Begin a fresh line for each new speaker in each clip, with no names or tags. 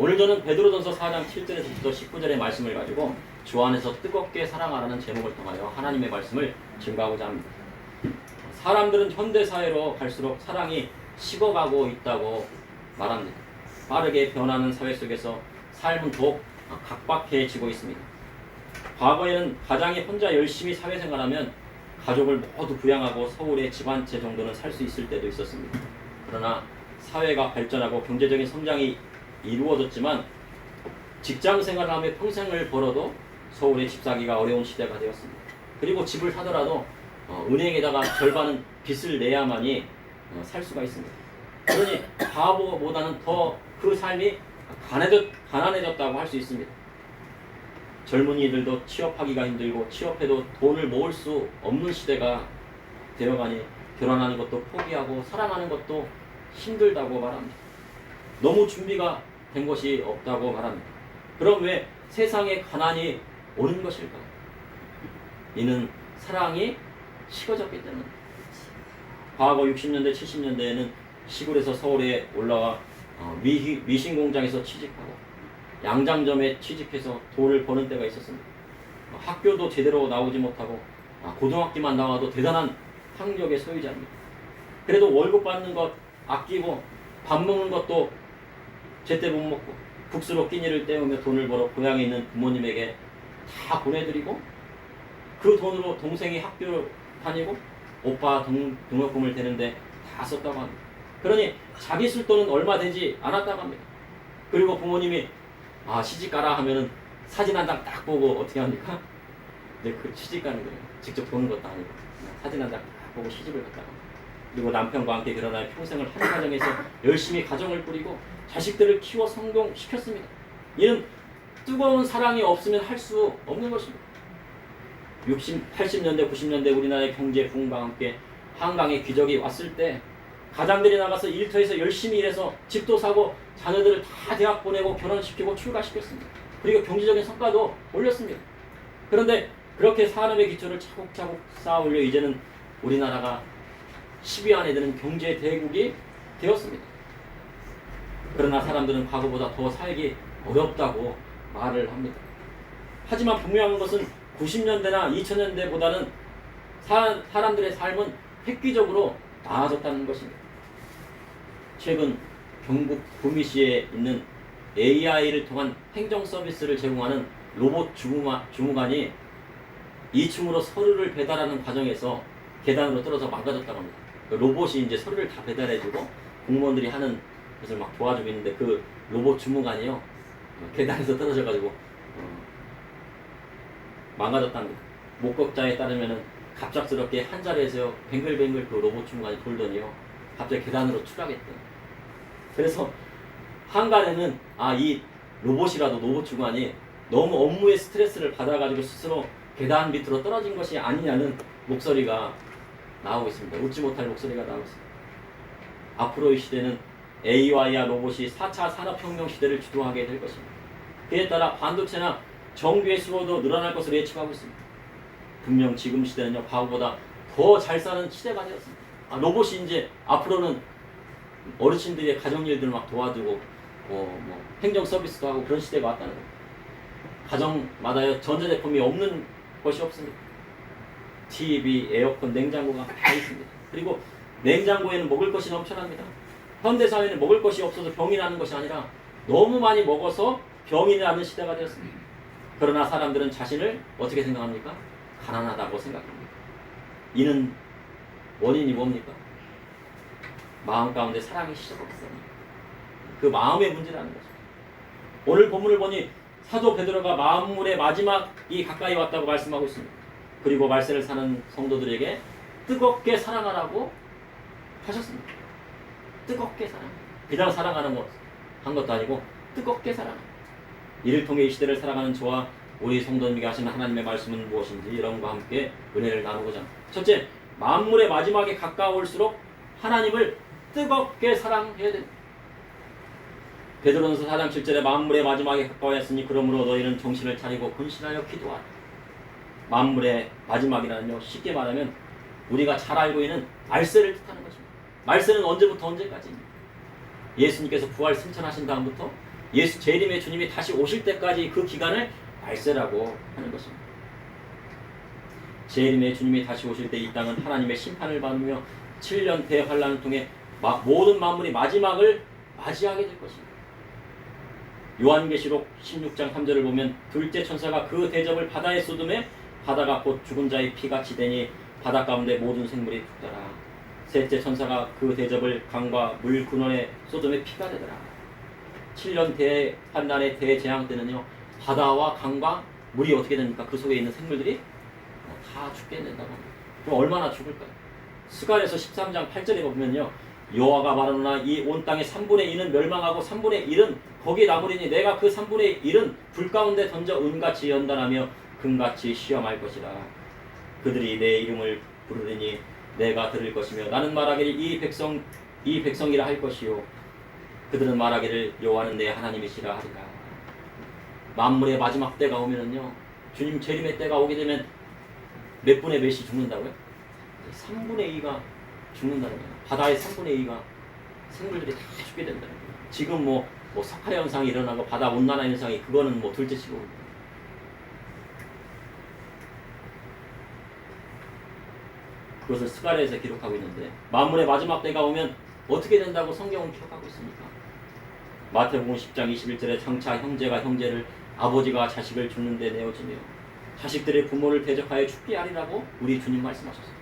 오늘 저는 베드로전서 4장 7절에서부터 19절의 말씀을 가지고 주 안에서 뜨겁게 사랑하라는 제목을 통하여 하나님의 말씀을 증거하고자 합니다. 사람들은 현대사회로 갈수록 사랑이 식어가고 있다고 말합니다. 빠르게 변하는 사회 속에서 삶은 더욱 각박해지고 있습니다. 과거에는 가장이 혼자 열심히 사회생활하면 가족을 모두 부양하고 서울의 집 한 채 정도는 살 수 있을 때도 있었습니다. 그러나 사회가 발전하고 경제적인 성장이 이루어졌지만 직장 생활을 하며 평생을 벌어도 서울에 집 사기가 어려운 시대가 되었습니다. 그리고 집을 사더라도 은행에다가 절반은 빚을 내야만이 살 수가 있습니다. 그러니 과거보다는 더 그 삶이 가난해졌다고 할 수 있습니다. 젊은이들도 취업하기가 힘들고 취업해도 돈을 모을 수 없는 시대가 되어가니 결혼하는 것도 포기하고 사랑하는 것도 힘들다고 말합니다. 너무 준비가 된 것이 없다고 말합니다. 그럼 왜 세상에 가난이 오는 것일까? 이는 사랑이 식어졌기 때문입니다. 과거 60년대, 70년대에는 시골에서 서울에 올라와 미신 공장에서 취직하고 양장점에 취직해서 돈을 버는 때가 있었습니다. 학교도 제대로 나오지 못하고 고등학교만 나와도 대단한 학력의 소유자입니다. 그래도 월급 받는 것 아끼고 밥 먹는 것도 제때 못 먹고 국수로 끼니를 때우며 돈을 벌어 고향에 있는 부모님에게 다 보내드리고 그 돈으로 동생이 학교 다니고 오빠 등록금을 대는데 다 썼다고 합니다. 그러니 자기 쓸 돈은 얼마 되지 않았다고 합니다. 그리고 부모님이 시집 가라 하면은 사진 한 장 딱 보고 어떻게 합니까? 네, 그 시집 가는 거예요. 직접 보는 것도 아니고 사진 한 장 딱 보고 시집을 갔다가 그리고 남편과 함께 결혼하여 평생을 한 가정에서 열심히 가정을 꾸리고 자식들을 키워 성공시켰습니다. 이는 뜨거운 사랑이 없으면 할 수 없는 것입니다. 60, 80년대, 90년대 우리나라의 경제 부흥과 함께 한강의 기적이 왔을 때 가장들이 나가서 일터에서 열심히 일해서 집도 사고 자녀들을 다 대학 보내고 결혼시키고 출가시켰습니다. 그리고 경제적인 성과도 올렸습니다. 그런데 그렇게 산업의 기초를 차곡차곡 쌓아 올려 이제는 우리나라가 10위 안에 드는 경제 대국이 되었습니다. 그러나 사람들은 과거보다 더 살기 어렵다고 말을 합니다. 하지만 분명한 것은 90년대나 2000년대보다는 사람들의 삶은 획기적으로 나아졌다는 것입니다. 최근 경북 구미시에 있는 AI를 통한 행정 서비스를 제공하는 로봇 주무관이 2층으로 서류를 배달하는 과정에서 계단으로 떨어져 망가졌다고 합니다. 로봇이 이제 서류를 다 배달해주고 공무원들이 하는 것을 막 도와주고 있는데 그 로봇 주무관이요 계단에서 떨어져가지고 망가졌답니다. 목격자에 따르면은 갑작스럽게 한 자리에서 뱅글뱅글 그 로봇 주무관이 돌더니요 갑자기 계단으로 추락했대요. 그래서 한간에는 이 로봇 주무관이 너무 업무에 스트레스를 받아가지고 스스로 계단 밑으로 떨어진 것이 아니냐는 목소리가 나오고 있습니다. 웃지 못할 목소리가 나오고 있습니다. 앞으로의 시대는 AI와 로봇이 4차 산업혁명 시대를 주도하게 될 것입니다. 그에 따라 반도체나 전기의 수요도 늘어날 것으로 예측하고 있습니다. 분명 지금 시대는요 과거보다 더 잘 사는 시대가 되었습니다. 로봇이 이제 앞으로는 어르신들의 가정일들을 막 도와주고 행정 서비스도 하고 그런 시대가 왔다는 겁니다. 가정마다 전자제품이 없는 것이 없습니다. TV, 에어컨, 냉장고가 다 있습니다. 그리고 냉장고에는 먹을 것이 넘쳐납니다. 현대사회는 먹을 것이 없어서 병이 나는 것이 아니라 너무 많이 먹어서 병이 나는 시대가 되었습니다. 그러나 사람들은 자신을 어떻게 생각합니까? 가난하다고 생각합니다. 이는 원인이 뭡니까? 마음 가운데 사랑이 식어버렸어요. 그 마음의 문제라는 거죠. 오늘 본문을 보니 사도 베드로가 만물의 마지막이 가까이 왔다고 말씀하고 있습니다. 그리고 말세를 사는 성도들에게 뜨겁게 사랑하라고 하셨습니다. 뜨겁게 사랑. 그냥 사랑하는 한 것도 아니고 뜨겁게 사랑. 이를 통해 이 시대를 살아가는 저와 우리 성도님에게 하시는 하나님의 말씀은 무엇인지 여러분과 함께 은혜를 나누고자 합니다. 첫째, 만물의 마지막에 가까울수록 하나님을 뜨겁게 사랑해야 됩니다. 베드로전서 4장 7절에 만물의 마지막에 가까워했으니 그러므로 너희는 정신을 차리고 근신하여 기도하라. 만물의 마지막이라는요 쉽게 말하면 우리가 잘 알고 있는 말세를 뜻하는 것입니다. 말세는 언제부터 언제까지입니다. 예수님께서 부활 승천하신 다음부터 예수 재림의 주님이 다시 오실 때까지 그 기간을 말세라고 하는 것입니다. 재림의 주님이 다시 오실 때 이 땅은 하나님의 심판을 받으며 7년 대환란을 통해 모든 만물이 마지막을 맞이하게 될 것입니다. 요한계시록 16장 3절을 보면 둘째 천사가 그 대접을 바다에 쏟음에 바다가 곧 죽은 자의 피같이 되니 바다 가운데 모든 생물이 죽더라. 셋째 천사가 그 대접을 강과 물 근원에 쏟음에 피가 되더라. 7년 대환란의 대재앙 때는요, 바다와 강과 물이 어떻게 됩니까? 그 속에 있는 생물들이 다 죽게 된다고 합니다. 그럼 얼마나 죽을까요? 스가랴서 13장 8절에 보면요, 여호와가 말하노라 이 온 땅의 3분의 2는 멸망하고 3분의 1은 거기에 남으리니 내가 그 3분의 1은 불 가운데 던져 은같이 연단하며 금같이 시험할 것이라. 그들이 내 이름을 부르리니 내가 들을 것이며 나는 말하기를 이 백성이라 할 것이요 그들은 말하기를 여호와는 내 하나님이시라 하리라. 만물의 마지막 때가 오면은요, 주님 재림의 때가 오게 되면 몇 분의 몇이 죽는다고요? 3분의 2가 죽는다는 거예요. 바다의 3분의 2가 생물들이 다 죽게 된다는 거예요. 지금 뭐 석화 현상이 일어나고 바다 온난화 현상이 그거는 뭐 둘째치고 그것을 스가랴에서 기록하고 있는데 만물의 마지막 때가 오면 어떻게 된다고 성경은 기록하고 있습니까? 마태복음 10장 21절에 장차 형제가 형제를 아버지가 자식을 죽는 데 내어주며 자식들의 부모를 대적하여 죽게 하리라고 우리 주님 말씀하셨습니다.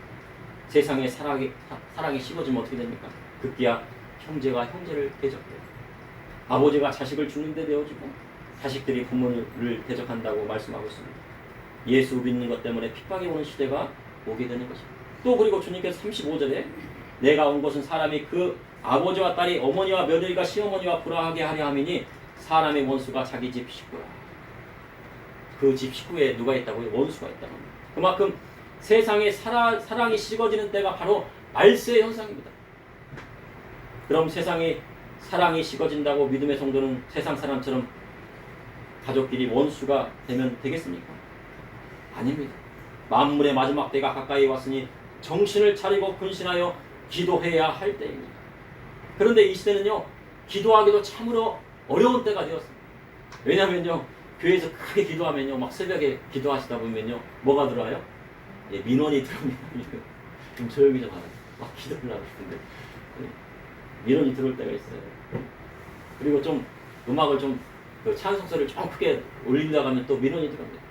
세상에 사랑이 식어지면 어떻게 됩니까? 급기야 형제가 형제를 대적해요. 아버지가 자식을 죽는 데 내어주고 자식들이 부모를 대적한다고 말씀하고 있습니다. 예수 믿는 것 때문에 핍박이 오는 시대가 오게 되는 것입니다. 또 그리고 주님께서 35절에 내가 온 것은 사람이 그 아버지와 딸이 어머니와 며느리가 시어머니와 불화하게 하려 함이니 사람의 원수가 자기 집 식구라. 그 집 식구에 누가 있다고요? 원수가 있다고 합니다. 그만큼 세상에 사랑이 식어지는 때가 바로 말세의 현상입니다. 그럼 세상에 사랑이 식어진다고 믿음의 성도는 세상 사람처럼 가족끼리 원수가 되면 되겠습니까? 아닙니다. 만물의 마지막 때가 가까이 왔으니 정신을 차리고 근신하여 기도해야 할 때입니다. 그런데 이 시대는요, 기도하기도 참으로 어려운 때가 되었습니다. 왜냐하면요, 교회에서 크게 기도하면요, 막 새벽에 기도하시다 보면요, 뭐가 들어와요? 예, 민원이 들어옵니다. 좀 조용히 좀 하라. 막 기도를 하고 싶은데 민원이 들어올 때가 있어요. 그리고 좀 음악을 그 찬송소리를 좀 크게 올리다가 하면 또 민원이 들어옵니다.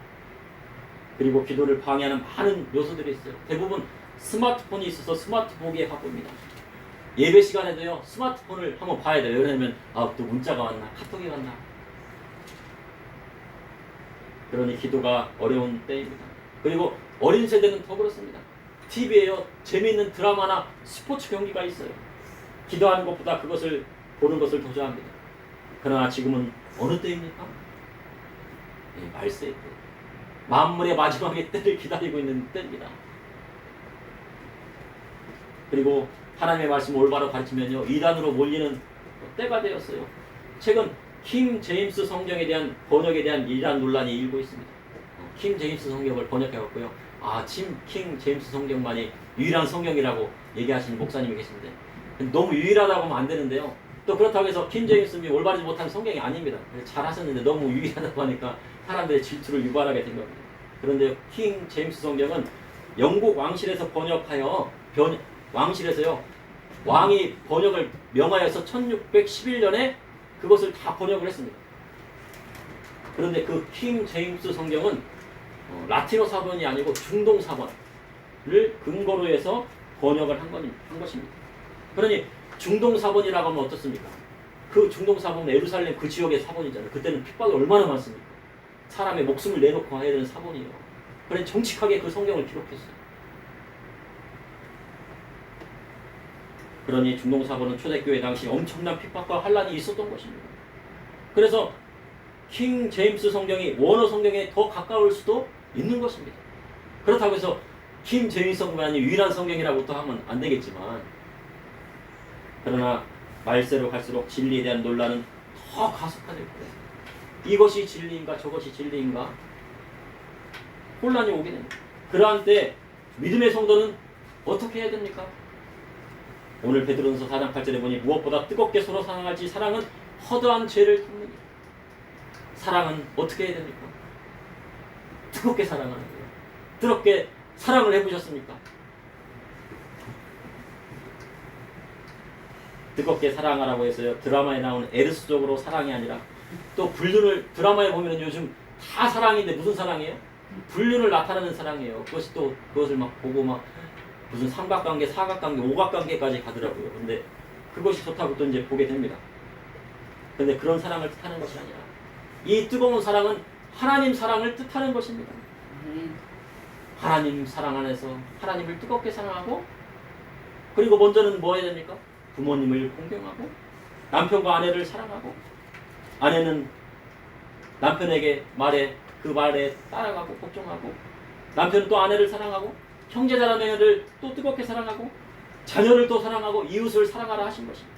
그리고 기도를 방해하는 많은 요소들이 있어요. 대부분 스마트폰이 있어서 스마트보기에 바쁩니다. 예배 시간에도요, 스마트폰을 한번 봐야 돼요. 왜냐하면 또 문자가 왔나, 카톡이 왔나. 그러니 기도가 어려운 때입니다. 그리고 어린 세대는 더 그렇습니다. TV에요, 재미있는 드라마나 스포츠 경기가 있어요. 기도하는 것보다 그것을 보는 것을 더 좋아합니다. 그러나 지금은 어느 때입니까? 네, 말세의 때. 만물의 마지막의 때를 기다리고 있는 때입니다. 그리고 하나님의 말씀을 올바로 가르치면요, 이단으로 몰리는 때가 되었어요. 최근 킹 제임스 성경에 대한 번역에 대한 이단 논란이 일고 있습니다. 킹 제임스 성경을 번역해왔고요. 킹 제임스 성경만이 유일한 성경이라고 얘기하시는 목사님이 계신데 너무 유일하다고 하면 안 되는데요. 또 그렇다고 해서 킹 제임스님이 올바르지 못한 성경이 아닙니다. 잘 하셨는데 너무 유일하다고 하니까 사람들의 질투를 유발하게 된 겁니다. 그런데 킹 제임스 성경은 영국 왕실에서 번역하여 왕실에서요, 왕이 번역을 명하여서 1611년에 그것을 다 번역을 했습니다. 그런데 그 킹 제임스 성경은 라틴어 사본이 아니고 중동 사본을 근거로 해서 번역을 한 것입니다. 그러니 중동 사본이라고 하면 어떻습니까? 그 중동 사본은 예루살렘 그 지역의 사본이잖아요. 그때는 핍박이 얼마나 많습니까? 사람의 목숨을 내놓고 해야 되는 사본이에요. 그러니 정직하게 그 성경을 기록했어요. 그러니 중동 사본은 초대교회 당시 엄청난 핍박과 환란이 있었던 것입니다. 그래서 킹 제임스 성경이 원어 성경에 더 가까울 수도 있는 것입니다. 그렇다고 해서 킹 제임스 성경만이 유일한 성경이라고 또 하면 안 되겠지만, 그러나 말세로 갈수록 진리에 대한 논란은 더 가속화될 거예요. 이것이 진리인가 저것이 진리인가 혼란이 오게 됩니다. 그러한 때 믿음의 성도는 어떻게 해야 됩니까? 오늘 베드로전서 4장 8절에 보니 무엇보다 뜨겁게 서로 사랑할지 사랑은 허다한 죄를 덮느니라. 사랑은 어떻게 해야 됩니까? 뜨겁게 사랑하는 거예요. 뜨겁게 사랑을 해보셨습니까? 뜨겁게 사랑하라고 해서요. 드라마에 나오는 에르스적으로 사랑이 아니라 또 불륜을 드라마에 보면 요즘 다 사랑인데 무슨 사랑이에요? 불륜을 나타내는 사랑이에요. 그것이 또 그것을 막 보고 막 무슨 삼각관계, 사각관계, 오각관계까지 가더라고요. 근데 그것이 좋다고 또 이제 보게 됩니다. 근데 그런 사랑을 뜻하는 것이 아니라 이 뜨거운 사랑은 하나님 사랑을 뜻하는 것입니다. 하나님 사랑 안에서 하나님을 뜨겁게 사랑하고 그리고 먼저는 뭐 해야 됩니까? 부모님을 공경하고 남편과 아내를 사랑하고 아내는 남편에게 그 말에 따라가고 복종하고 남편은 또 아내를 사랑하고 형제자매를 또 뜨겁게 사랑하고 자녀를 또 사랑하고 이웃을 사랑하라 하신 것입니다.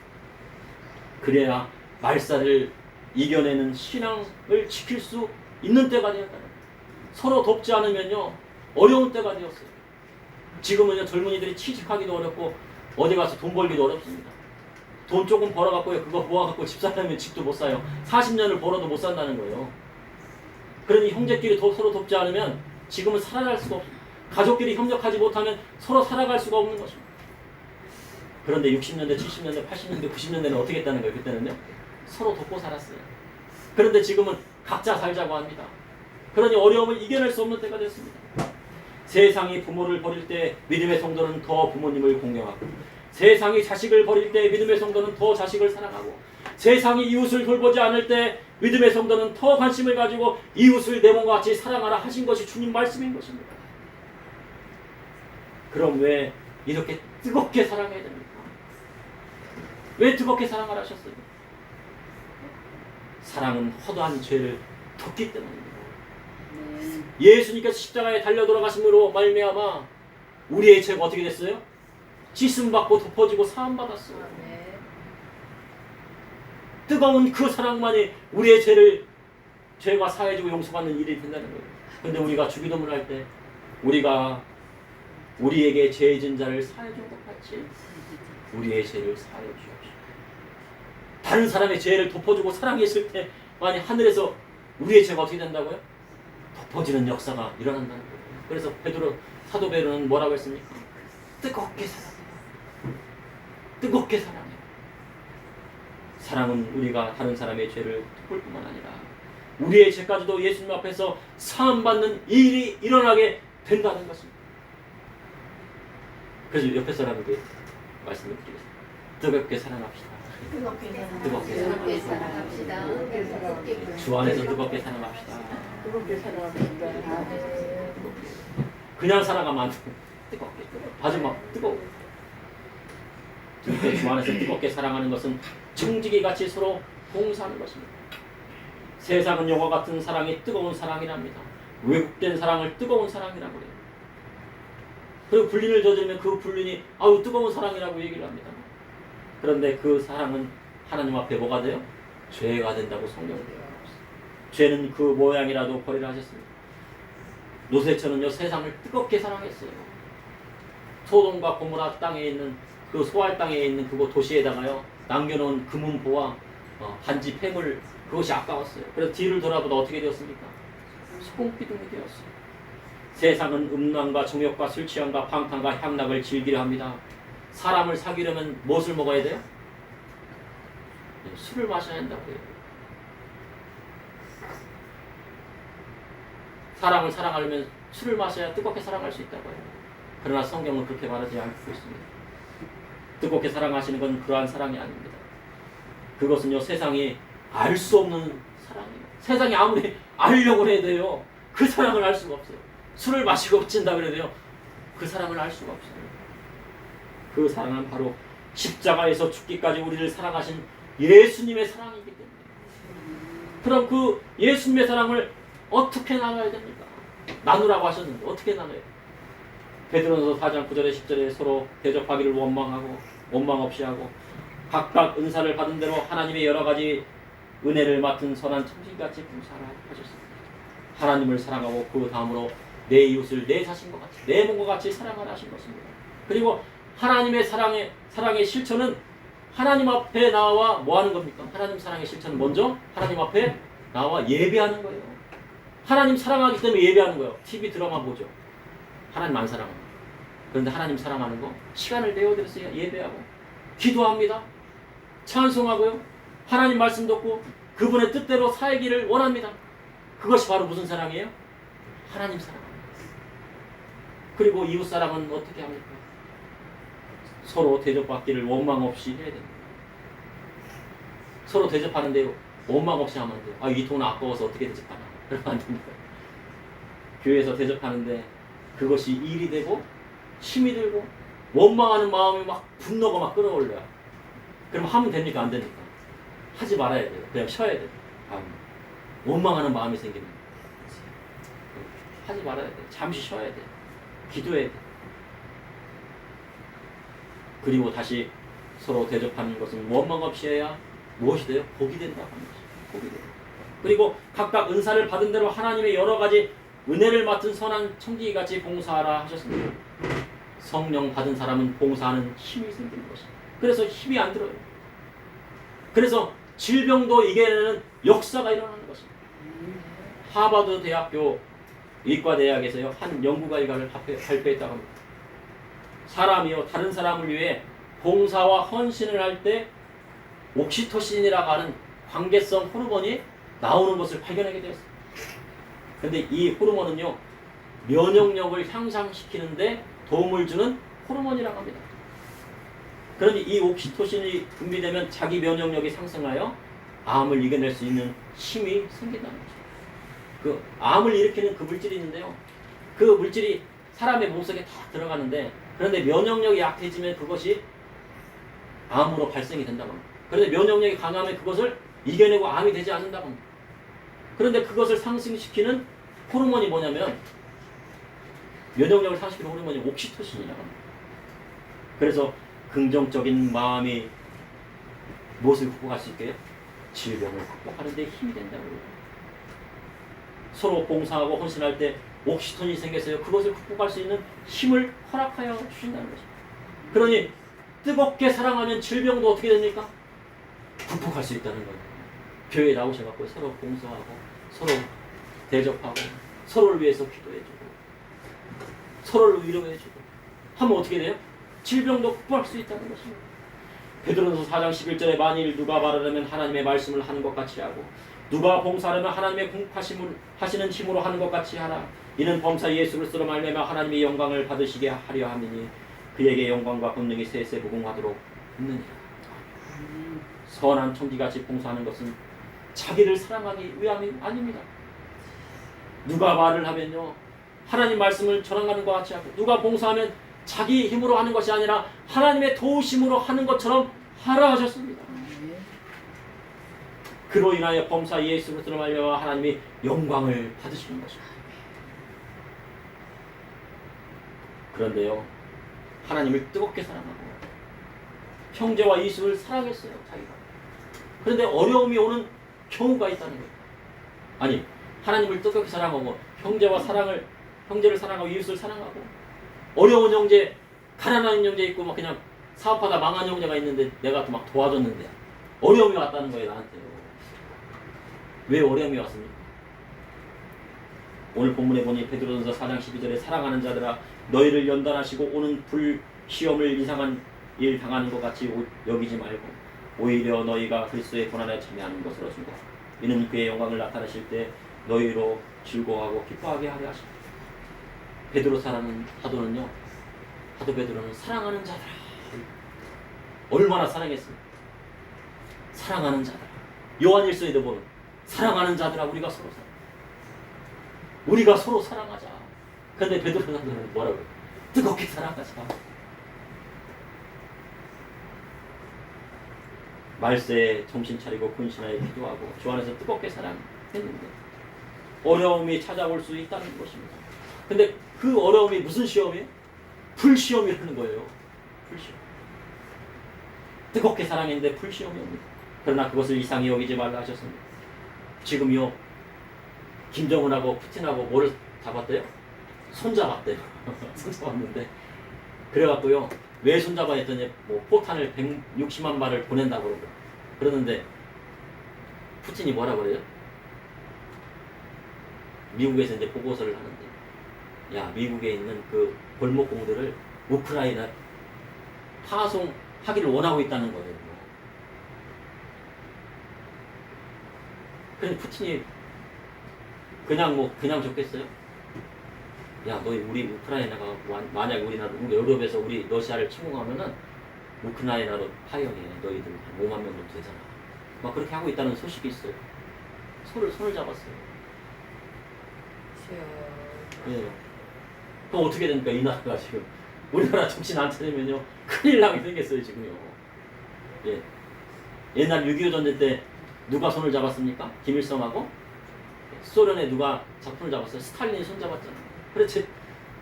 그래야 말살을 이겨내는 신앙을 지킬 수 있는 때가 되었다는 거예요. 서로 돕지 않으면요 어려운 때가 되었어요. 지금은요 젊은이들이 취직하기도 어렵고 어디 가서 돈 벌기도 어렵습니다. 돈 조금 벌어갖고요 그거 모아갖고 집 살려면 집도 못 사요. 40년을 벌어도 못 산다는 거예요. 그러니 형제끼리 서로 돕지 않으면 지금은 살아갈 수가 없습니다. 가족끼리 협력하지 못하면 서로 살아갈 수가 없는 것입니다. 그런데 60년대, 70년대, 80년대, 90년대는 어떻게 했다는 거예요? 그때는요 서로 돕고 살았어요. 그런데 지금은 각자 살자고 합니다. 그러니 어려움을 이겨낼 수 없는 때가 됐습니다. 세상이 부모를 버릴 때 믿음의 성도는 더 부모님을 공경하고 세상이 자식을 버릴 때 믿음의 성도는 더 자식을 사랑하고 세상이 이웃을 돌보지 않을 때 믿음의 성도는 더 관심을 가지고 이웃을 내 몸과 같이 사랑하라 하신 것이 주님 말씀인 것입니다. 그럼 왜 이렇게 뜨겁게 사랑해야 됩니까? 왜 뜨겁게 사랑하라 하셨어요? 사랑은 허다한 죄를 덮기 때문입니다. 예수님께서 십자가에 달려 돌아가심으로 말미암아 우리의 죄가 어떻게 됐어요? 씻음받고 덮어지고 사함받았어요. 뜨거운 그 사랑만이 우리의 죄가 사해지고 용서받는 일이 된다는 거예요. 그런데 우리가 주기도문을 할 때 우리가 우리에게 죄 지은 자를 사해준 것 같이 우리의 죄를 사해 주옵시오. 다른 사람의 죄를 덮어주고 사랑했을 때 만약 하늘에서 우리의 죄가 어떻게 된다고요? 덮어지는 역사가 일어난다는 거예요. 그래서 사도 베드로는 뭐라고 했습니까? 뜨겁게 사랑해요. 뜨겁게 사랑해요. 사랑은 우리가 다른 사람의 죄를 덮을 뿐만 아니라 우리의 죄까지도 예수님 앞에서 사함받는 일이 일어나게 된다는 것입니다. 그래서 옆에 사람에게 말씀을 드리겠습니다. 뜨겁게 사랑합시다. 뜨겁게 사랑합시다. 주 안에서 뜨겁게 사랑합시다. 그냥 사랑하면 안 되고 뜨겁게 마지막 뜨거워. 주 안에서 뜨겁게 사랑하는 것은 증지기 같이 서로 봉사하는 것입니다. 세상은 영화 같은 사랑이 뜨거운 사랑이랍니다. 왜곡된 사랑을 뜨거운 사랑이라고 그래요. 그리고 불륜을 저지르면 그 불륜이 아우 뜨거운 사랑이라고 얘기를 합니다. 그런데 그 사랑은 하나님 앞에 뭐가 돼요? 죄가 된다고 성경은 얘기합니다. 죄는 그 모양이라도 버리라 하셨습니다. 노세처는요 세상을 뜨겁게 사랑했어요. 소돔과 고모라 땅에 있는 그 소알 땅에 있는 그곳 도시에다가요 남겨놓은 금은보와 반지 폐물 그것이 아까웠어요. 그래서 뒤를 돌아보다 어떻게 되었습니까? 소금기둥이 되었어요. 세상은 음란과 정욕과 술 취함과 방탕과 향락을 즐기려 합니다. 사람을 사귀려면 무엇을 먹어야 돼요? 술을 마셔야 한다고 해요. 사람을 사랑하려면 술을 마셔야 뜨겁게 사랑할 수 있다고 해요. 그러나 성경은 그렇게 말하지 않고 있습니다. 뜨겁게 사랑하시는 건 그러한 사랑이 아닙니다. 그것은요 세상이 알 수 없는 사랑이에요. 세상이 아무리 알려고 해도요 그 사랑을 알 수가 없어요. 술을 마시고 어찐다 그래도요 그 사랑을 알 수가 없어요. 그 사랑은 바로 십자가에서 죽기까지 우리를 사랑하신 예수님의 사랑이기 때문에 그럼 그 예수님의 사랑을 어떻게 나눠야 됩니까? 나누라고 하셨는데 어떻게 나눠요? 베드로전서 4장 9절에 10절에 서로 대접하기를 원망 없이 하고 각각 은사를 받은 대로 하나님의 여러 가지 은혜를 맡은 선한 청지기같이 봉사하라 하셨습니다. 하나님을 사랑하고 그 다음으로 내 이웃을 내 자신과 같이 내 몸과 같이 사랑하라 하신 것입니다. 그리고 하나님의 사랑의 실천은 하나님 앞에 나와 뭐 하는 겁니까? 하나님 사랑의 실천은 먼저 하나님 앞에 나와 예배하는 거예요. 하나님 사랑하기 때문에 예배하는 거예요. TV 드라마 보죠. 하나님 안 사랑합니다. 그런데 하나님 사랑하는 거 시간을 내어드려서 예배하고 기도합니다. 찬송하고요. 하나님 말씀 듣고 그분의 뜻대로 살기를 원합니다. 그것이 바로 무슨 사랑이에요? 하나님 사랑입니다. 그리고 이웃 사랑은 어떻게 합니까? 서로 대접받기를 원망 없이 해야 됩니다. 서로 대접하는데 원망 없이 하면 안 돼요. 아, 이 돈 아까워서 어떻게 대접하나. 그러면 안 됩니다. 교회에서 대접하는데 그것이 일이 되고 힘이 들고 원망하는 마음이 막 분노가 막 끌어올려요. 그럼 하면 됩니까? 안 됩니까? 하지 말아야 돼요. 그냥 쉬어야 돼요. 원망하는 마음이 생기는 거예요. 하지 말아야 돼요. 잠시 쉬어야 돼요. 기도해야 돼요. 그리고 다시 서로 대접하는 것은 원망 없이 해야 무엇이 돼요? 복이 된다고 합니다. 복이 돼요. 그리고 각각 은사를 받은 대로 하나님의 여러 가지 은혜를 맡은 선한 청지기같이 봉사하라 하셨습니다. 성령 받은 사람은 봉사하는 힘이 생기는 것입니다. 그래서 힘이 안 들어요. 그래서 질병도 이겨내는 역사가 일어나는 것입니다. 하버드 대학교 의과대학에서요, 한 연구 결과를 발표했다고 합니다. 사람이요, 다른 사람을 위해 봉사와 헌신을 할 때 옥시토신이라고 하는 관계성 호르몬이 나오는 것을 발견하게 되었습니다. 그런데 이 호르몬은요, 면역력을 향상시키는데 도움을 주는 호르몬이라고 합니다. 그런데 이 옥시토신이 분비되면 자기 면역력이 상승하여 암을 이겨낼 수 있는 힘이 생긴다는 거죠. 그 암을 일으키는 그 물질이 있는데요. 그 물질이 사람의 몸속에 다 들어가는데, 그런데 면역력이 약해지면 그것이 암으로 발생이 된다고 합니다. 그런데 면역력이 강하면 그것을 이겨내고 암이 되지 않는다고 합니다. 그런데 그것을 상승시키는 호르몬이 뭐냐면, 면역력을 상승시키는 호르몬이 옥시토신이라고 합니다. 그래서 긍정적인 마음이 무엇을 극복할 수 있게요? 질병을 극복하는 데 힘이 된다고 합니다. 서로 봉사하고 헌신할 때 옥시토신이 생겨서요, 그것을 극복할 수 있는 힘을 허락하여 주신다는 것입니다. 그러니 뜨겁게 사랑하면 질병도 어떻게 됩니까? 극복할 수 있다는 거예요. 교회에 나오셔서 서로 봉사하고 서로 대접하고 서로를 위해서 기도해주고 서로를 위로해주고 하면 어떻게 돼요? 질병도 극복할 수 있다는 것입니다. 베드로전서 4장 11절에 만일 누가 말하려면 하나님의 말씀을 하는 것 같이 하고 누가 봉사하려면 하나님의 공하시는 힘으로 하는 것 같이 하라. 이는 범사 예수 그리스도로 말미암아 하나님의 영광을 받으시게 하려 함이니 그에게 영광과 권능이 세세 무궁하도록 있느니라. 선한 청지같이 봉사하는 것은 자기를 사랑하기 위함이 아닙니다. 누가 말을 하면요, 하나님 말씀을 전하는 것 같이 하고, 누가 봉사하면 자기 힘으로 하는 것이 아니라 하나님의 도우심으로 하는 것처럼 하라 하셨습니다. 그로 인하여 범사 예수 그리스도로 말미암아 하나님이 영광을 받으시는 것입니다. 그런데요, 하나님을 뜨겁게 사랑하고 형제와 이웃을 사랑했어요, 자기가. 그런데 어려움이 오는 경우가 있다는 거예요. 아니, 하나님을 뜨겁게 사랑하고 형제를 사랑하고 이웃을 사랑하고 어려운 형제, 가난한 형제 있고 막 그냥 사업하다 망한 형제가 있는데 내가 또 막 도와줬는데 어려움이 왔다는 거예요, 나한테요. 왜 어려움이 왔습니까? 오늘 본문에 보니 베드로전서 4장 12절에 사랑하는 자들아 너희를 연단하시고 오는 불시험을 이상한 일 당하는 것 같이 여기지 말고 오히려 너희가 그리스도의 고난에 참여하는 것으로 주고 이는 그의 영광을 나타내실 때 너희로 즐거워하고 기뻐하게 하려 하십니다. 베드로 사도 베드로는 사랑하는 자들아, 얼마나 사랑했습니까? 사랑하는 자들아. 요한일서에도 보면 사랑하는 자들아, 우리가 서로 사랑하자. 그런데 베드로 사도는 뭐라고요? 뜨겁게 사랑하자. 말세에 정신 차리고 근신하여 기도하고 주 안에서 뜨겁게 사랑했는데 어려움이 찾아올 수 있다는 것입니다. 근데 그 어려움이 무슨 시험이에요? 불시험이라는 거예요. 불시험. 뜨겁게 사랑했는데 불시험이 옵니다. 그러나 그것을 이상히 여기지 말라 하셨습니다. 지금요, 김정은하고 푸틴하고 뭐를 잡았대요? 손잡았대요. 손잡았는데 그래갖고요, 왜 손잡아 했더니 뭐 포탄을 160만 발을 보낸다고 그러는데 푸틴이 뭐라 그래요? 미국에서 이제 보고서를 하는데, 야, 미국에 있는 그 골목공들을 우크라이나 파송하기를 원하고 있다는 거예요. 그런데 푸틴이 그냥 좋겠어요? 야, 너희 우리 우크라이나가 만약에 우리나라 유럽에서 우리 러시아를 침공하면은 우크라이나로 파병해. 너희들 한 5만 명 정도 되잖아. 막 그렇게 하고 있다는 소식이 있어요. 손을 잡았어요. 예. 그럼 어떻게 됩니까? 이 나라가 지금 우리나라 정신 안 차리면요 큰일 나게 생겼어요 지금요. 예. 옛날 6.25 전쟁 때 누가 손을 잡았습니까? 김일성하고 소련에 누가 손을 잡았어요? 스탈린이 손 잡았잖아요. 그렇지.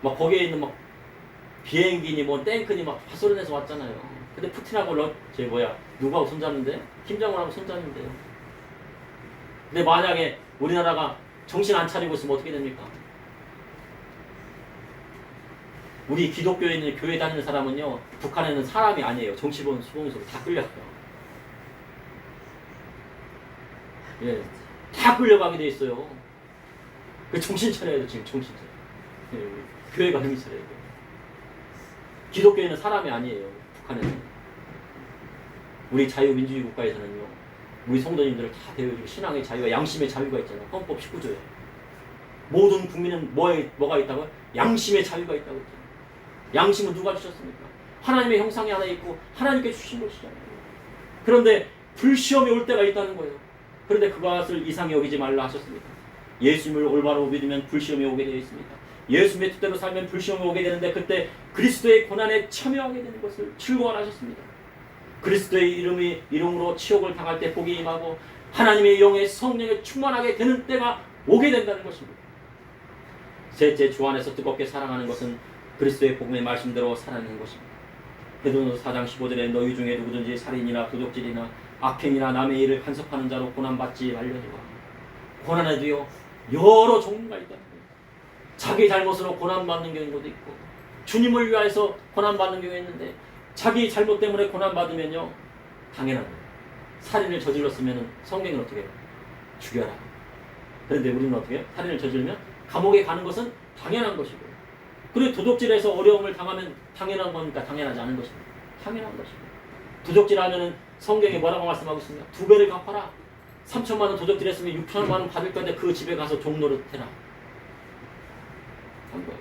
막 거기에 있는 막 비행기니 뭐 탱크니 막 소련에서 왔잖아요. 근데 푸틴하고 누구하고 손 잡는데? 김정은하고 손 잡는데요. 근데 만약에 우리나라가 정신 안 차리고 있으면 어떻게 됩니까? 우리 기독교에 있는 교회 다니는 사람은요 북한에는 사람이 아니에요. 정치범 수봉수로 다 끌려가요. 예, 다 끌려가게 돼 있어요. 그 정신 차려야 돼 지금 정신 차려. 예, 교회가 정신 차려야 돼. 기독교에는 사람이 아니에요. 북한에는. 우리 자유민주주의 국가에서는요 우리 성도님들을 다 대우해주고 신앙의 자유와 양심의 자유가 있잖아요. 헌법 19조에 모든 국민은 뭐가 있다고요? 양심의 자유가 있다고 했잖아요. 양심은 누가 주셨습니까? 하나님의 형상이 하나 있고 하나님께 주신 것이잖아요. 그런데 불시험이 올 때가 있다는 거예요. 그런데 그것을 이상히 여기지 말라 하셨습니다. 예수님을 올바로 믿으면 불시험이 오게 되어 있습니다. 예수님의 뜻대로 살면 불시험이 오게 되는데 그때 그리스도의 고난에 참여하게 되는 것을 즐거워하셨습니다. 그리스도의 이름으로 치욕을 당할 때 복이 임하고 하나님의 영의 성령에 충만하게 되는 때가 오게 된다는 것입니다. 셋째, 주 안에서 뜨겁게 사랑하는 것은 그리스도의 복음의 말씀대로 살아내는 것입니다. 베드로전서 4장 15절에 너희 중에 누구든지 살인이나 도둑질이나 악행이나 남의 일을 간섭하는 자로 고난받지 말려니와. 고난에도요 여러 종류가 있다는 거예요. 자기 잘못으로 고난받는 경우도 있고 주님을 위하여서 고난받는 경우가 있는데 자기 잘못 때문에 고난받으면요 당연한 거예요. 살인을 저질렀으면 성경은 어떻게 해요? 죽여라. 그런데 우리는 어떻게 해요? 살인을 저질면 감옥에 가는 것은 당연한 것이고 그리고 도둑질해서 어려움을 당하면 당연한 거니까 당연하지 않은 것입니다. 당연한 것입니다. 도둑질하면은 성경에 뭐라고 말씀하고 있습니까? 2배를 갚아라. 3천만 원 도둑질했으면 6천만 원 받을 건데 그 집에 가서 종노릇 해라. 한 거예요.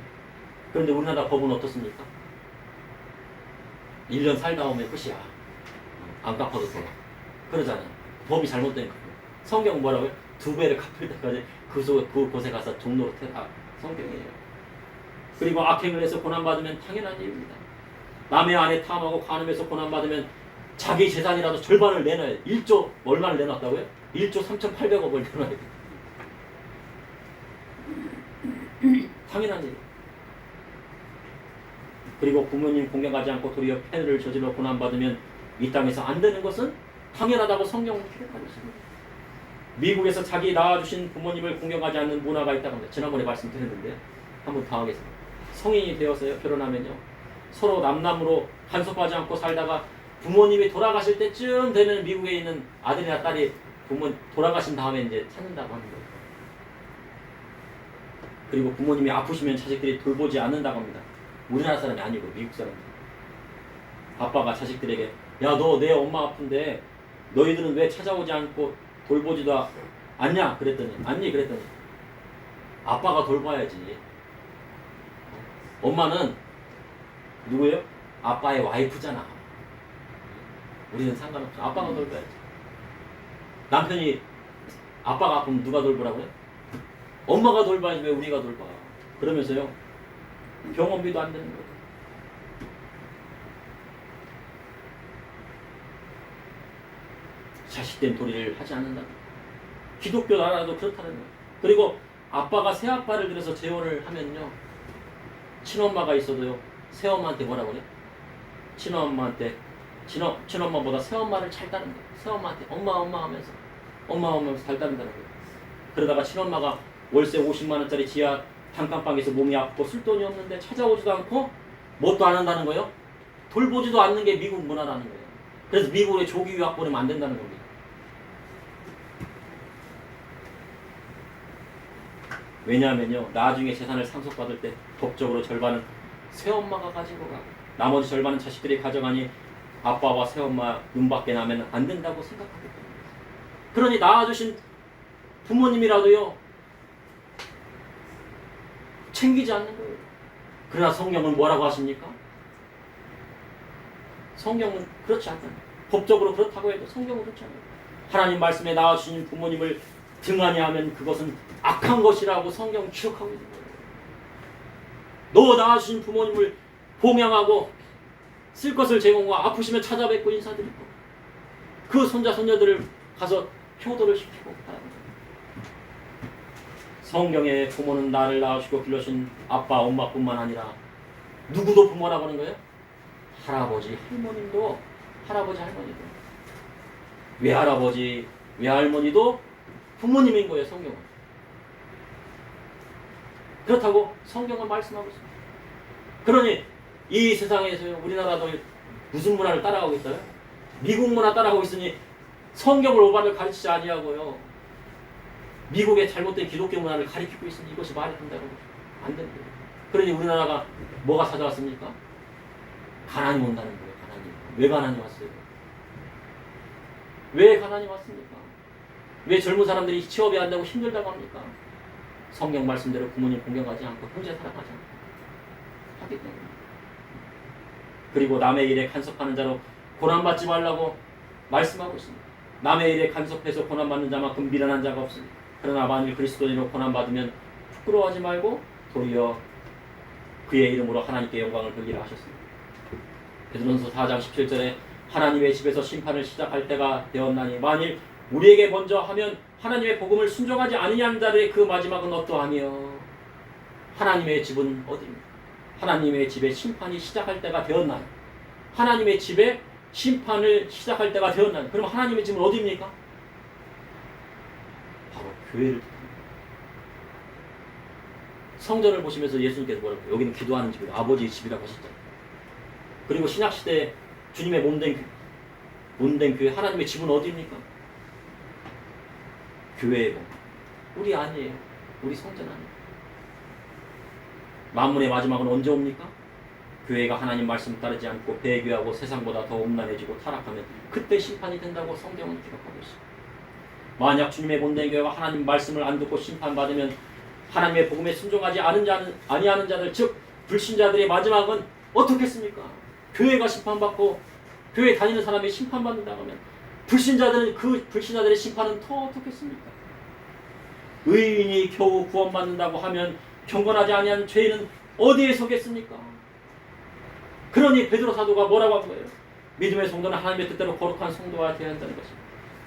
그런데 우리나라 법은 어떻습니까? 1년 살다 오면 끝이야. 안 갚아도 돼. 그러잖아요. 법이 잘못된 거예요. 성경 뭐라고요? 2배를 갚을 때까지 그곳에 가서 종노릇 해라. 성경이에요. 그리고 악행을 해서 고난받으면 당연한 일입니다. 남의 아내 탐하고 간음해서 고난받으면 자기 재산이라도 절반을 내놔야 돼. 1조 얼마를 내놨다고요? 1조 3,800억을 내놔야 돼. 당연한 일. 그리고 부모님 공경하지 않고 도리어 폐를 저질러 고난받으면 이 땅에서 안 되는 것은 당연하다고 성경은 기록하고 있습니다. 미국에서 자기 낳아주신 부모님을 공경하지 않는 문화가 있다고 합니다. 지난번에 말씀드렸는데 한번 더 하겠습니다. 성인이 되어서요 결혼하면요 서로 남남으로 간섭하지 않고 살다가 부모님이 돌아가실 때쯤 되면 미국에 있는 아들이나 딸이 부모 돌아가신 다음에 이제 찾는다고 하는 거예요. 그리고 부모님이 아프시면 자식들이 돌보지 않는다고 합니다. 우리나라 사람이 아니고 미국 사람들. 아빠가 자식들에게 야 너 내 엄마 아픈데 너희들은 왜 찾아오지 않고 돌보지도 않냐 그랬더니 아니 그랬더니 아빠가 돌봐야지. 엄마는 누구예요? 아빠의 와이프잖아. 우리는 상관없어. 아빠가 돌봐야지. 남편이 아빠가 아프면 누가 돌보라고요? 엄마가 돌봐야지 왜 우리가 돌봐. 그러면서요 병원비도 안 되는 거예요. 자식된 도리를 하지 않는다. 기독교 나라도 그렇다는 거예요. 그리고 아빠가 새아빠를 들여서 재혼을 하면요 친엄마가 있어도요 새엄마한테 뭐라고 그래요? 친엄마보다 새엄마를 잘 따른다. 새엄마한테 엄마 하면서 잘 따른다는 거예요. 그러다가 친엄마가 월세 50만 원짜리 지하 단칸방에서 몸이 아프고 쓸돈이 없는데 찾아오지도 않고 뭣도 안 한다는 거예요. 돌보지도 않는 게 미국 문화라는 거예요. 그래서 미국에 조기 유학 보내면 안 된다는 겁니다. 왜냐하면요, 나중에 재산을 상속받을 때 법적으로 절반은 새엄마가 가지고 가고 나머지 절반은 자식들이 가져가니 아빠와 새엄마 눈밖에 나면 안 된다고 생각하기 때문에. 그러니 낳아주신 부모님이라도요 챙기지 않는 거예요. 그러나 성경은 뭐라고 하십니까? 성경은 그렇지 않다. 법적으로 그렇다고 해도 성경은 그렇지 않아요. 하나님 말씀에 낳아주신 부모님을 등한히 하면 그것은 악한 것이라고 성경은 기록하고 있는 거예요. 너 낳아주신 부모님을 봉양하고 쓸 것을 제공하고 아프시면 찾아뵙고 인사드리고 그 손자 손녀들을 가서 효도를 시키고 하는 거예요. 성경의 부모는 나를 낳으시고 길러신 아빠 엄마뿐만 아니라 누구도 부모라고 하는 거예요? 할아버지 할머님도 할아버지 할머니도 외할아버지 외할머니도 부모님인 거예요. 성경은 그렇다고 성경은 말씀하고 있습니다. 그러니 이 세상에서 우리나라도 무슨 문화를 따라가고 있어요? 미국 문화 따라가고 있으니 성경을 올바로 가르치지 아니하고요 미국의 잘못된 기독교 문화를 가르치고 있으니 이것이 말이 된다고 안 됩니다. 그러니 우리나라가 뭐가 찾아왔습니까? 가난이 온다는 거예요. 가난이. 왜 가난이 왔어요? 왜 가난이 왔습니까? 왜 젊은 사람들이 취업이 안 되고 힘들다고 합니까? 성경 말씀대로 부모님 공경하지 않고 형제 사랑하지 않고 하기 때문에. 그리고 남의 일에 간섭하는 자로 고난받지 말라고 말씀하고 있습니다. 남의 일에 간섭해서 고난받는 자만큼 미련한 자가 없습니다. 그러나 만일 그리스도인으로 고난받으면 부끄러워하지 말고 도리어 그의 이름으로 하나님께 영광을 돌리라 하셨습니다. 베드로전서 4장 17절에 하나님의 집에서 심판을 시작할 때가 되었나니 만일 우리에게 먼저 하면 하나님의 복음을 순종하지 아니하는 자들의 그 마지막은 어떠하며 하나님의 집은 어디입니까? 하나님의 집에 심판이 시작할 때가 되었나니 하나님의 집에 심판을 시작할 때가 되었나니 그럼 하나님의 집은 어디입니까? 바로 교회를 뜻합니다. 성전을 보시면서 예수님께서 뭐라고 여기는 기도하는 집이다. 아버지의 집이라고 하셨잖아요. 그리고 신약시대에 주님의 몸된 교회 하나님의 집은 어디입니까? 교회예요. 우리 아니에요. 우리 성전 아니에요. 만문의 마지막은 언제 옵니까? 교회가 하나님 말씀 따르지 않고 배교하고 세상보다 더 음란해지고 타락하면 그때 심판이 된다고 성경은 기록하고 있습니다. 만약 주님의 본된 교회가 하나님 말씀을 안 듣고 심판받으면 하나님의 복음에 순종하지 아니하는 자들 즉 불신자들의 마지막은 어떻겠습니까? 교회가 심판받고 교회 다니는 사람이 심판받는다고 하면 불신자들은 그 불신자들의 심판은 더 어떻겠습니까? 의인이 겨우 구원받는다고 하면 경건하지 아니한 죄인은 어디에 서겠습니까? 그러니 베드로 사도가 뭐라고 한 거예요? 믿음의 성도는 하나님의 뜻대로 거룩한 성도가 되어야 한다는 것입니다.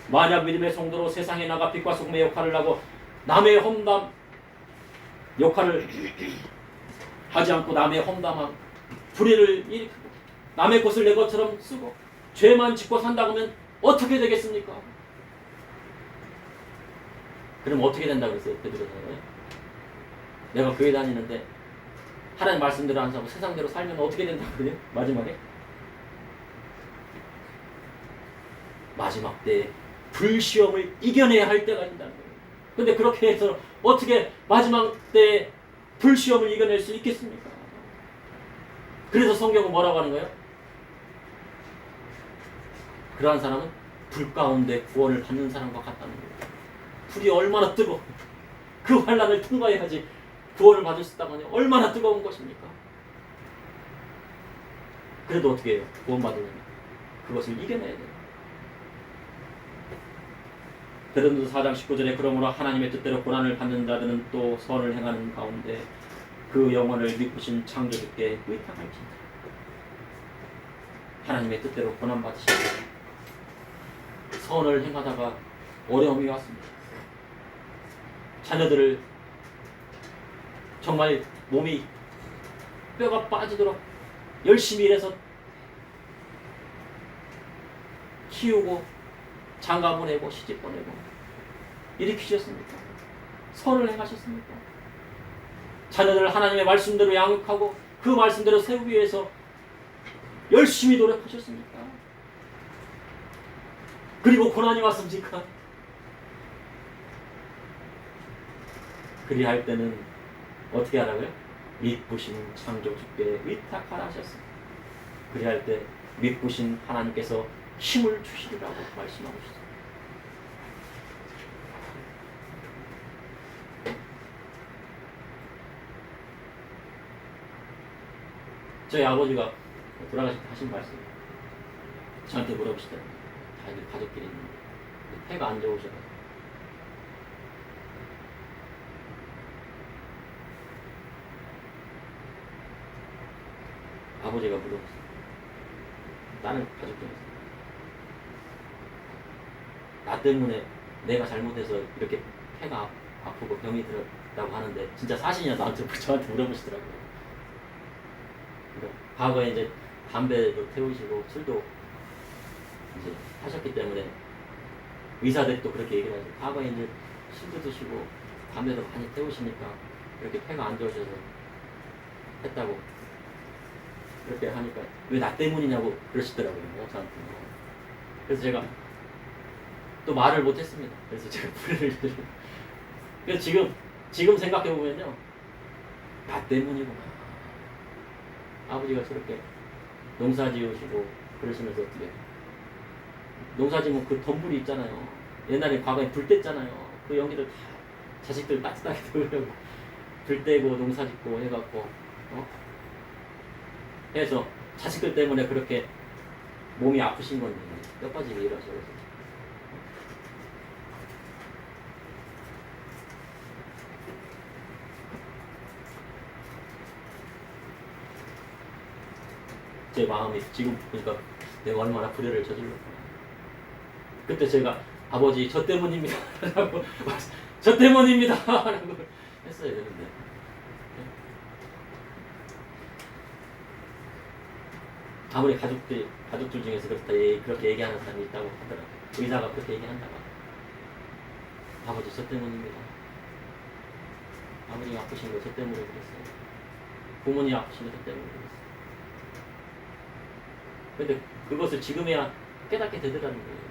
만약 믿음의 성도로 세상에 나가 빛과 소금의 역할을 하고 남의 험담 역할을 하지 않고 남의 험담한 불의를 일으키고 남의 것을 내 것처럼 쓰고 죄만 짓고 산다고 하면 어떻게 되겠습니까? 그럼 어떻게 된다고 그랬어요? 베드로는 내가 교회 다니는데 하나님 말씀대로 안 살고 세상대로 살면 어떻게 된다고 그래요? 마지막에 마지막 때 불시험을 이겨내야 할 때가 있다는 거예요. 근데 그렇게 해서 어떻게 마지막 때 불시험을 이겨낼 수 있겠습니까? 그래서 성경은 뭐라고 하는 거예요? 그러한 사람은 불 가운데 구원을 받는 사람과 같다는 거예요. 불이 얼마나 뜨거워. 그 환난을 통과해야지 구원을 받을 수 있다고 하냐. 얼마나 뜨거운 것입니까? 그래도 어떻게 해요? 구원 받으면 그것을 이겨내야 돼요. 베드로전서 4장 19절에 그러므로 하나님의 뜻대로 고난을 받는 자들은 또 선을 행하는 가운데 그 영혼을 믿으신 창조주께 의탁할지니라. 하나님의 뜻대로 고난 받으시고 선을 행하다가 어려움이 왔습니다. 자녀들을 정말 몸이 뼈가 빠지도록 열심히 일해서 키우고 장가 보내고 시집 보내고 일으키셨습니까? 선을 행하셨습니까? 자녀들을 하나님의 말씀대로 양육하고 그 말씀대로 세우기 위해서 열심히 노력하셨습니까? 그리고 고난이 왔습니까? 그리할 때는 어떻게 하라고요? 믿부신 창조주께 위탁하라 하셨습니다. 그리할 때 믿부신 하나님께서 힘을 주시리라고 말씀하고 있습니다. 저희 아버지가 돌아가실 때 하신 말씀이에요. 저한테 물어보시더라고요. 다 이제 가족끼리 있는데 폐가 안 좋으셔가지고 아버지가 물어봤어요. 다른 가족 중에서 나 때문에 내가 잘못해서 이렇게 폐가 아프고 병이 들었다고 하는데 진짜 사실이냐 저한테 물어보시더라고요. 과거에 이제 담배도 태우시고 술도 이제 하셨기 때문에 의사들이 또 그렇게 얘기를 하죠. 과거에 이제 술도 드시고 담배도 많이 태우시니까 이렇게 폐가 안 좋으셔서 했다고 그렇게 하니까 왜 나 때문이냐고 그러시더라고요. 저한테. 그래서 제가 또 말을 못했습니다. 그래서 제가 불을 그래서 지금 생각해 보면요, 나 때문이구나. 아버지가 저렇게 농사 지으시고 그러시면서 어떻게 농사 지으면 그 덤불이 있잖아요. 옛날에 과거에 불 뗐잖아요. 그 연기를 다 자식들 따뜻하게 데우려고 불 떼고 농사 짓고 해갖고 해서 자식들 때문에 그렇게 몸이 아프신 건데 뼈 빠지게 일하셔서 제 마음이 지금 보니까 내가 얼마나 불효를 저질렀구나. 그때 제가 아버지 저 때문입니다 라고 저 때문입니다 라고 했어야 되는데 아무리 가족들 중에서 그렇게 얘기하는 사람이 있다고 하더라고요. 의사가 그렇게 얘기한다고 아버지 저 때문입니다. 아버지가 아프신 거 저 때문에 그랬어요. 부모님 아프신 거 저 때문에 그랬어요. 근데 그것을 지금에야 깨닫게 되더라는 거예요.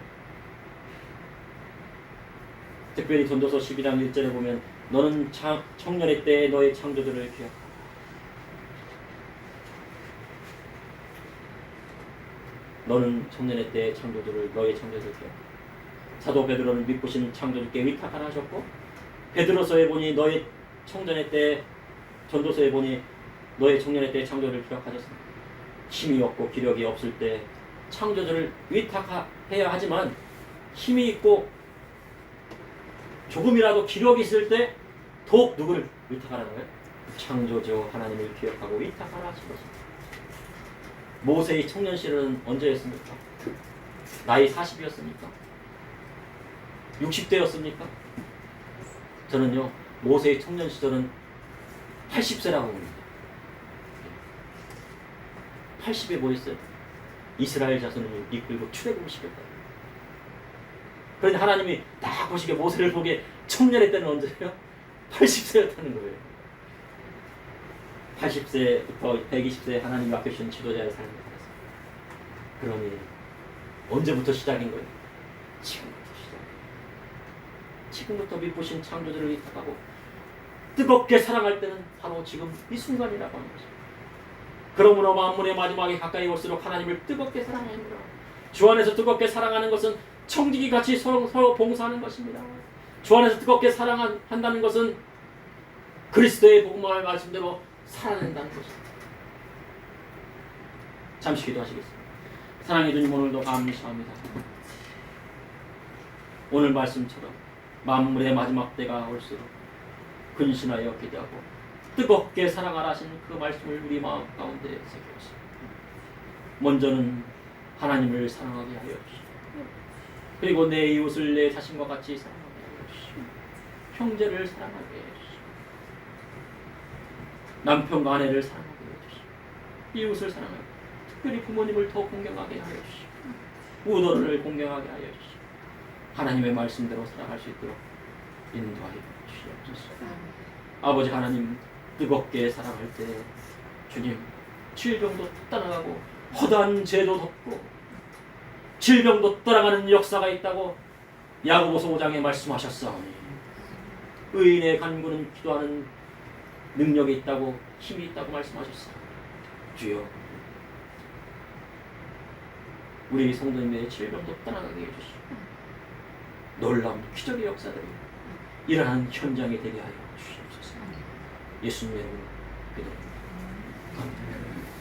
특별히 전도서 12장 1절에 보면 너는 청년의 때에 너의 창조들을 기억하라. 너는 청년의 때의 창조들을 너의 창조들을 기억하라. 사도 베드로는 믿부신 창조주께 위탁하라 하셨고 베드로서에 보니 너의 청년의 때 전도서에 보니 너의 청년의 때의 창조를 기억하셨습니다. 힘이 없고 기력이 없을 때 창조주를 위탁해야 하지만 힘이 있고 조금이라도 기력이 있을 때 더욱 누구를 위탁하라는 거예요? 창조주 하나님을 기억하고 위탁하라 하신 것입니다. 모세의 청년 시절은 언제였습니까? 나이 40이었습니까? 60대였습니까? 저는요 모세의 청년 시절은 80세라고 봅니다. 80에 뭐 했어요? 이스라엘 자손을 이끌고 출애굽을 시켰다. 그런데 하나님이 딱 보시기에 모세를 보기에 청년의 때는 언제예요? 80세였다는 거예요. 80세부터 120세 하나님이 맡겨주신 지도자의 삶을 살았어요. 그러니 언제부터 시작인 거예요? 지금부터 시작. 지금부터 믿부신 창조주를 위탁하고 뜨겁게 사랑할 때는 바로 지금 이 순간이라고 하는 거죠. 그러므로 만물의 마지막에 가까이 올수록 하나님을 뜨겁게 사랑하느라. 주 안에서 뜨겁게 사랑하는 것은 청지기 같이 서로 봉사하는 것입니다. 주 안에서 뜨겁게 사랑한다는 것은 그리스도의 복음의 말씀대로 살아낸다는 것입니다. 잠시 기도하시겠습니다. 사랑해 주님 오늘도 감사합니다. 오늘 말씀처럼 만물의 마지막 때가 올수록 근신하여 기도하고 뜨겁게 사랑하라 하신 그 말씀을 우리 마음 가운데 새겨주시고 먼저는 하나님을 사랑하게 하여 주시고 그리고 내 이웃을 내 자신과 같이 사랑하게 하여 주시고 형제를 사랑하게 하여 주시고 남편과 아내를 사랑하게 하여 주시고 이웃을 사랑하게 특별히 부모님을 더 공경하게 하여 주시고 우도를 공경하게 하여 주시고 하나님의 말씀대로 살아갈 수 있도록 인도하여 주시옵소서. 아버지 하나님 뜨겁게 사랑할 때 주님 질병도 떠나가고 허다한 죄도 덮고 질병도 떠나가는 역사가 있다고 야고보서 5장에 말씀하셨사오니 의인의 간구는 기도하는 능력이 있다고 힘이 있다고 말씀하셨어요. 주여 우리 성도님의 질병도 떠나가게 해주시고 놀라운 기적의 역사들이 일어나는 현장이 되게 하여 주시옵소서. 예수님의 이름으로 기도합니다. 아멘.